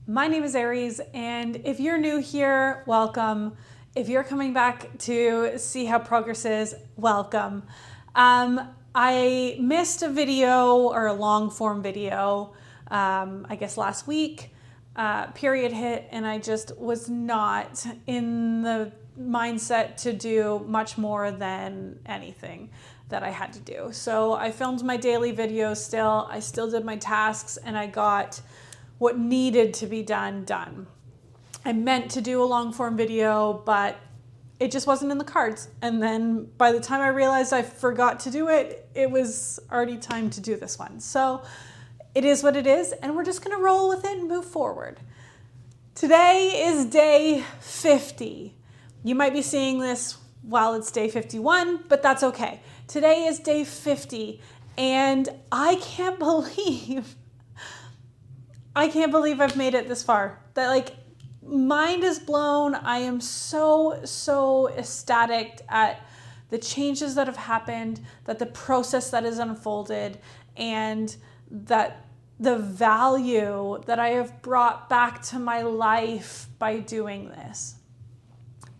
My name is Aries, and if you're new here, welcome. If you're coming back to see how progress is, welcome. I missed a video or a long form video, I guess last week. Period hit, and I just was not in the mindset to do much more than anything that I had to do. So I filmed my daily videos still. I still did my tasks, and I got what needed to be done. I meant to do a long form video, but it just wasn't in the cards. And then by the time I realized I forgot to do it, it was already time to do this one. So it is what it is, and we're just gonna roll with it and move forward. Today is day 50. You might be seeing this while it's day 51, but that's okay. Today is day 50, and I can't believe I've made it this far. That mind is blown. I am so ecstatic at the changes that have happened, that the process that has unfolded, and that the value that I have brought back to my life by doing this.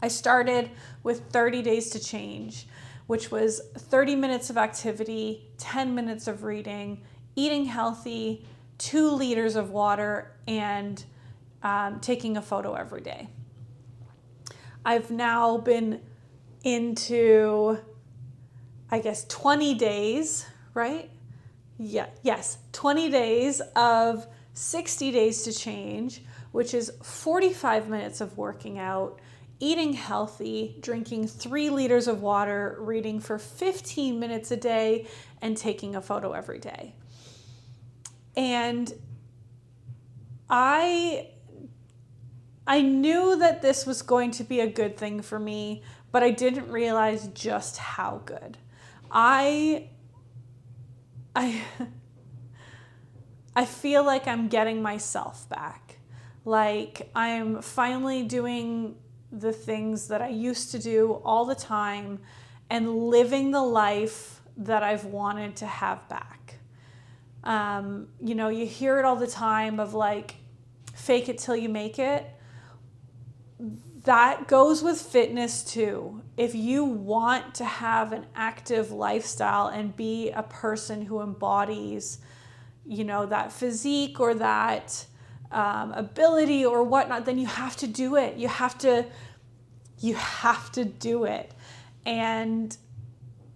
I started with 30 days to change, which was 30 minutes of activity, 10 minutes of reading, eating healthy, 2 liters of water, and taking a photo every day. I've now been into, 20 days, right? Yes, 20 days of 60 days to change, which is 45 minutes of working out, eating healthy, drinking 3 liters of water, reading for 15 minutes a day, and taking a photo every day. And I knew that this was going to be a good thing for me, but I didn't realize just how good. I feel like I'm getting myself back. Like I'm finally doing the things that I used to do all the time and living the life that I've wanted to have back. You hear it all the time of fake it till you make it. That goes with fitness too. If you want to have an active lifestyle and be a person who embodies, that physique or that ability or whatnot, then you have to do it. You have to do it. And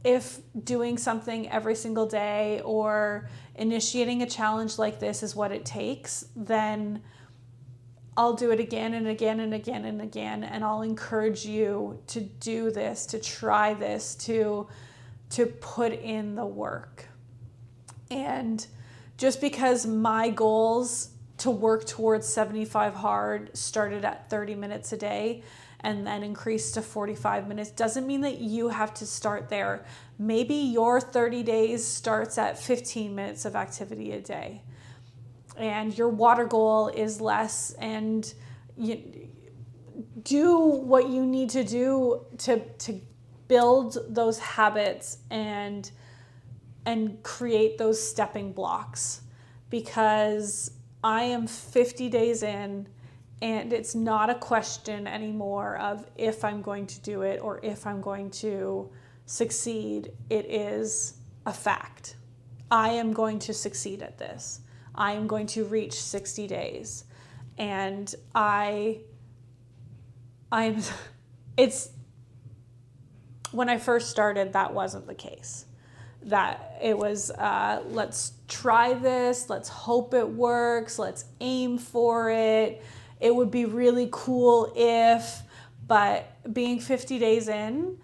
if doing something every single day or initiating a challenge like this is what it takes, then I'll do it again and again and again and again. And I'll encourage you to do this, to try this, to put in the work. And just because my goals to work towards 75 hard started at 30 minutes a day and then increased to 45 minutes doesn't mean that you have to start there. Maybe your 30 days starts at 15 minutes of activity a day and your water goal is less, and you do what you need to do to build those habits and create those stepping blocks, because I am 50 days in and it's not a question anymore of if I'm going to do it or if I'm going to succeed. It is a fact. I am going to succeed at this. I am going to reach 60 days. And it's, when I first started, that wasn't the case. That it was, let's try this, let's hope it works, let's aim for it. It would be really cool if, but being 50 days in,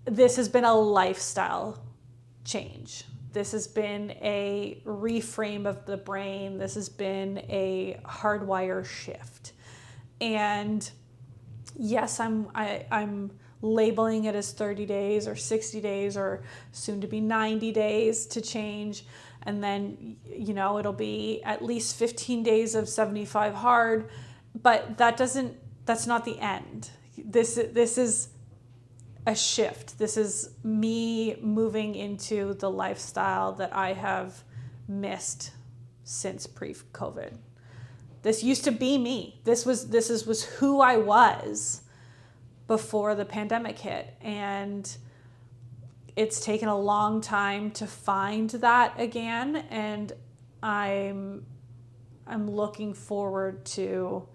this has been a lifestyle change. This has been a reframe of the brain. This has been a hardwire shift. And yes, I'm labeling it as 30 days or 60 days or soon to be 90 days to change. And then, it'll be at least 15 days of 75 hard, but that's not the end. This is a shift. This is me moving into the lifestyle that I have missed since pre-COVID. This used to be me. This was who I was before the pandemic hit. And it's taken a long time to find that again. And I'm looking forward to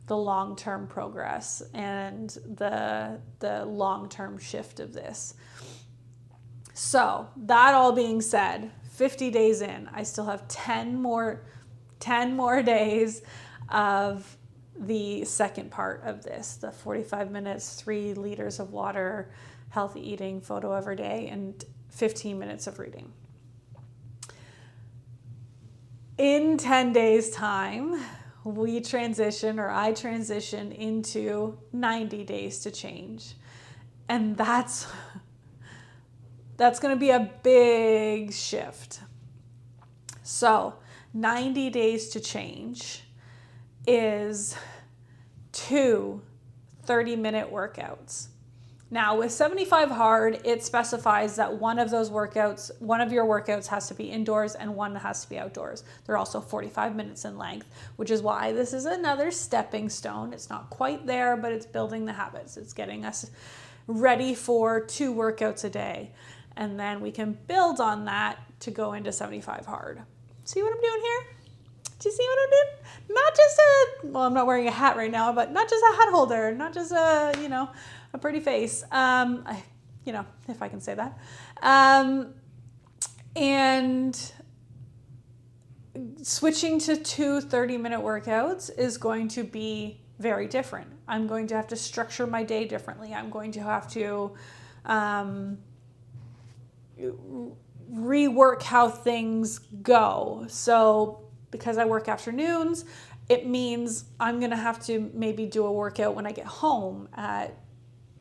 the long-term progress and the long-term shift of this. So that all being said, 50 days in, I still have 10 more days of the second part of this, the 45 minutes, 3 liters of water, healthy eating, photo every day, and 15 minutes of reading. In 10 days' time, I transition into 90 days to change. And that's going to be a big shift. So 90 days to change is 2 30-minute workouts. Now with 75 Hard, it specifies that one of your workouts has to be indoors and one has to be outdoors. They're also 45 minutes in length, which is why this is another stepping stone. It's not quite there, but it's building the habits. It's getting us ready for 2 workouts a day. And then we can build on that to go into 75 Hard. See what I'm doing here? Do you see what I'm doing? Not just I'm not wearing a hat right now, but not just a hat holder, not just a pretty face, if I can say that. And switching to 2 30-minute workouts is going to be very different. I'm going to have to structure my day differently. I'm going to have to rework how things go. So because I work afternoons, it means I'm going to have to maybe do a workout when I get home at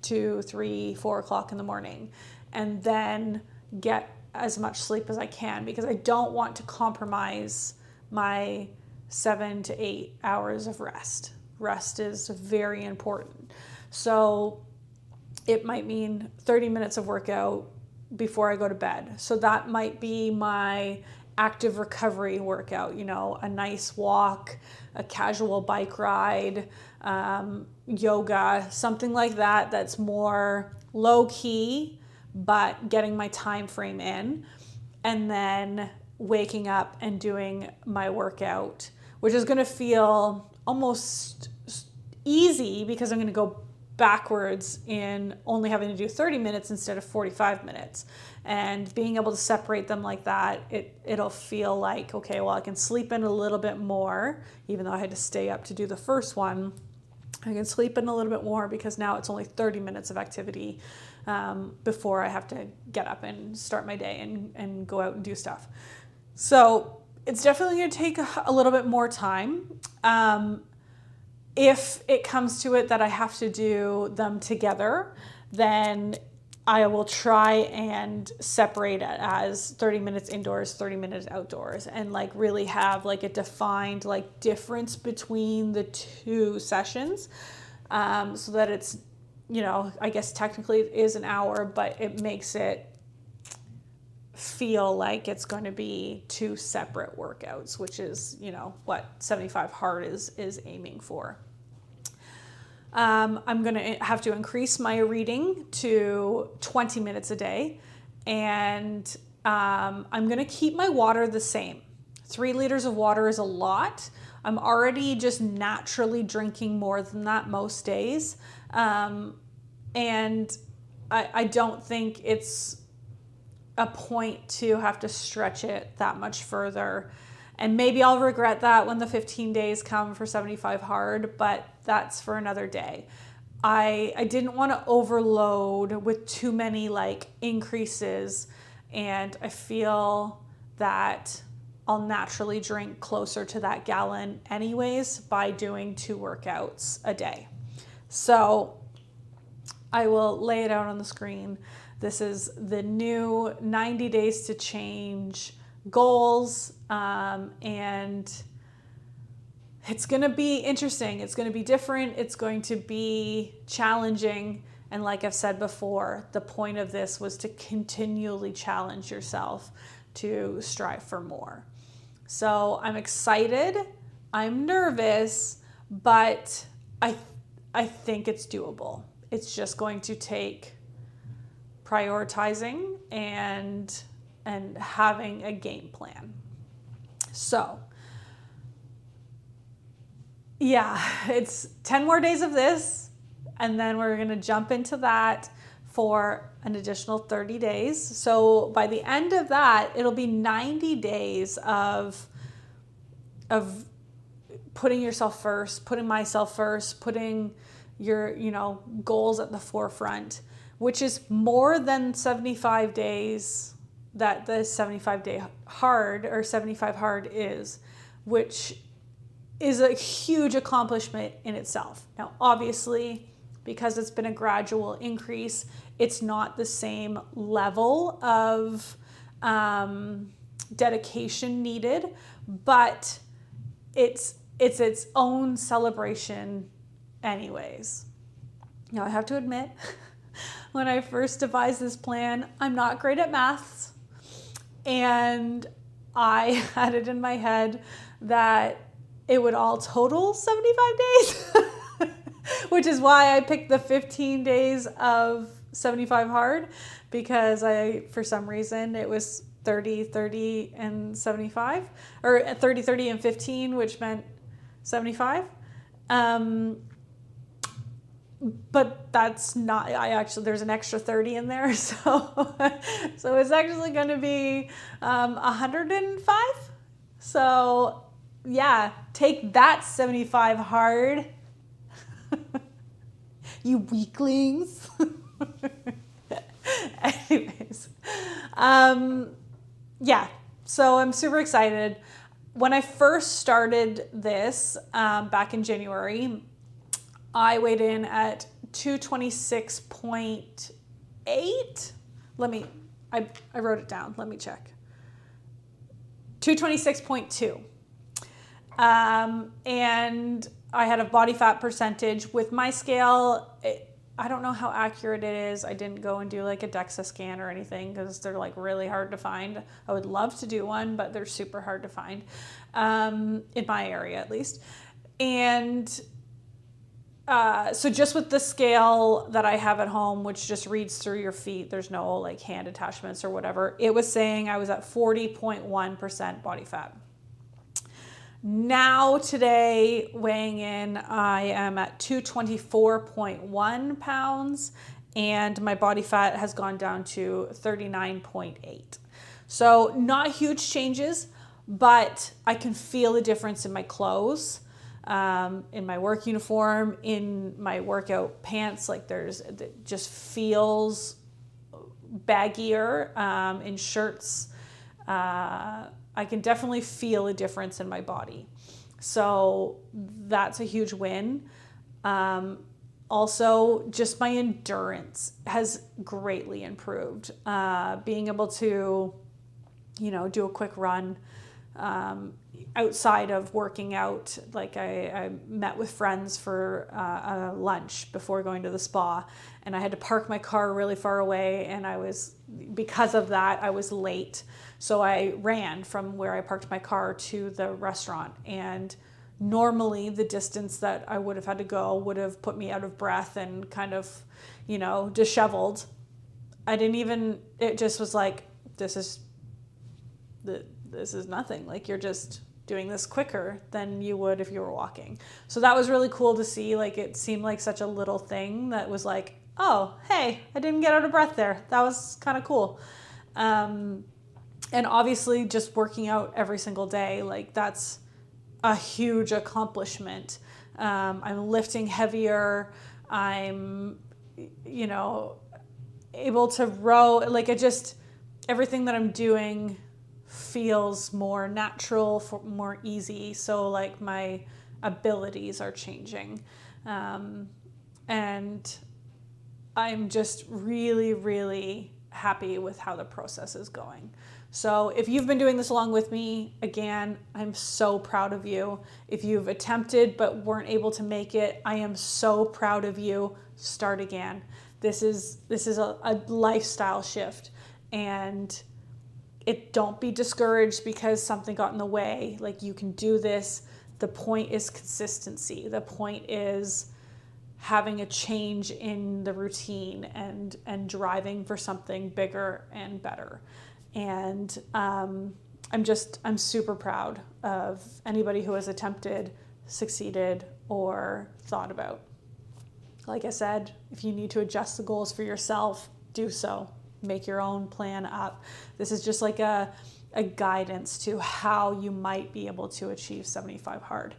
2, 3, 4 o'clock in the morning, and then get as much sleep as I can, because I don't want to compromise my 7 to 8 hours of rest. Rest is very important. So it might mean 30 minutes of workout before I go to bed. So that might be my active recovery workout, a nice walk, a casual bike ride, yoga, something like that, that's more low key, but getting my time frame in, and then waking up and doing my workout, which is going to feel almost easy because I'm going to go backwards in only having to do 30 minutes instead of 45 minutes. And being able to separate them like that, it'll feel like, okay, well, I can sleep in a little bit more, even though I had to stay up to do the first one. I can sleep in a little bit more because now it's only 30 minutes of activity before I have to get up and start my day and go out and do stuff. So it's definitely going to take a little bit more time. If it comes to it that I have to do them together, then I will try and separate it as 30 minutes indoors, 30 minutes outdoors, and really have a defined difference between the 2 sessions, so that it's, I guess technically it is an hour, but it makes it feel like it's going to be 2 separate workouts, which is, what 75 Hard is aiming for. I'm going to have to increase my reading to 20 minutes a day, and I'm going to keep my water the same. 3 liters of water is a lot. I'm already just naturally drinking more than that most days, and I don't think it's a point to have to stretch it that much further. And maybe I'll regret that when the 15 days come for 75 Hard, but that's for another day. I didn't want to overload with too many increases, and I feel that I'll naturally drink closer to that gallon anyways by doing 2 workouts a day. So I will lay it out on the screen. This is the new 90 days to change goals, and it's going to be interesting. It's going to be different. It's going to be challenging. And like I've said before, the point of this was to continually challenge yourself to strive for more. So I'm excited I'm nervous, but I think it's doable. It's just going to take prioritizing and having a game plan. So, yeah, it's 10 more days of this, and then we're going to jump into that for an additional 30 days. So by the end of that, it'll be 90 days of putting yourself first, putting myself first, putting your, goals at the forefront, which is more than 75 days that the 75 day hard or 75 hard is, which is a huge accomplishment in itself. Now, obviously, because it's been a gradual increase, it's not the same level of dedication needed, but it's its own celebration anyways. Now, I have to admit, when I first devised this plan, I'm not great at maths, and I had it in my head that it would all total 75 days, which is why I picked the 15 days of 75 hard, because for some reason, it was 30, 30, and 75, or 30, 30, and 15, which meant 75. But that's not, there's an extra 30 in there. So it's actually going to be 105. So yeah, take that 75 hard, you weaklings. Anyways, yeah, so I'm super excited. When I first started this back in January, I weighed in at 226.8. I wrote it down. Let me check. 226.2. And I had a body fat percentage with my scale. I don't know how accurate it is. I didn't go and do like a DEXA scan or anything because they're like really hard to find. I would love to do one, but they're super hard to find in my area at least. And so just with the scale that I have at home, which just reads through your feet, there's no like hand attachments or whatever, it was saying I was at 40.1% body fat. Now today, weighing in, I am at 224.1 pounds, and my body fat has gone down to 39.8. So not huge changes, but I can feel a difference in my clothes, in my work uniform, in my workout pants. Like it just feels baggier, in shirts. I can definitely feel a difference in my body. So that's a huge win. Also, just my endurance has greatly improved. Being able to, do a quick run outside of working out. Like I met with friends for a lunch before going to the spa, and I had to park my car really far away, and because of that, I was late. So I ran from where I parked my car to the restaurant, and normally the distance that I would have had to go would have put me out of breath and kind of, disheveled. It just was like, this is nothing. Like, you're just doing this quicker than you would if you were walking. So that was really cool to see. Like, it seemed like such a little thing that was like, oh, hey, I didn't get out of breath there. That was kind of cool. And obviously just working out every single day, like that's a huge accomplishment. I'm lifting heavier. I'm, able to row. Like everything that I'm doing feels more natural, more easy. So like my abilities are changing. And I'm just really, really happy with how the process is going. So if you've been doing this along with me, again, I'm so proud of you. If you've attempted but weren't able to make it, I am so proud of you. Start again. This is a lifestyle shift, and don't be discouraged because something got in the way. Like, you can do this. The point is consistency. The point is having a change in the routine and driving for something bigger and better. And I'm super proud of anybody who has attempted, succeeded, or thought about. Like I said, if you need to adjust the goals for yourself, do so. Make your own plan up. This is just like a guidance to how you might be able to achieve 75 hard.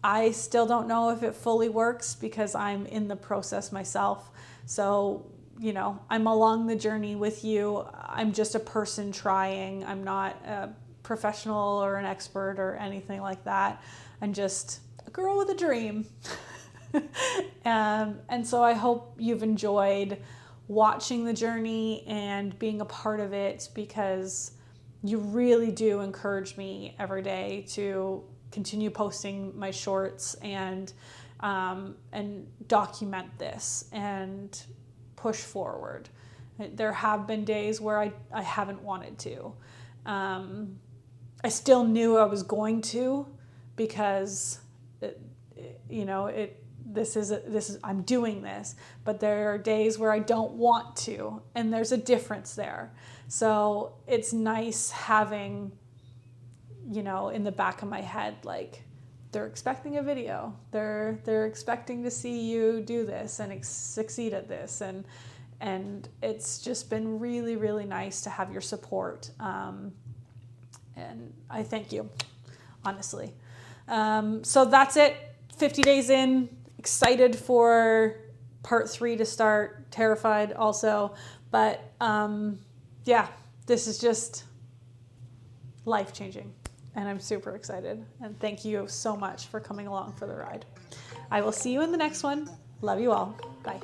I still don't know if it fully works because I'm in the process myself. So, I'm along the journey with you. I'm just a person trying. I'm not a professional or an expert or anything like that. I'm just a girl with a dream. And so I hope you've enjoyed watching the journey and being a part of it, because you really do encourage me every day to continue posting my shorts and document this and push forward. There have been days where I haven't wanted to. I still knew I was going to, because I'm doing this, but there are days where I don't want to, and there's a difference there. So it's nice having, in the back of my head, like, they're expecting a video. They're expecting to see you do this and succeed at this, and it's just been really, really nice to have your support. And I thank you, honestly. So that's it. 50 days in. Excited for part 3 to start. Terrified also, but this is just life-changing, and I'm super excited. And thank you so much for coming along for the ride. I will see you in the next one. Love you all. Bye.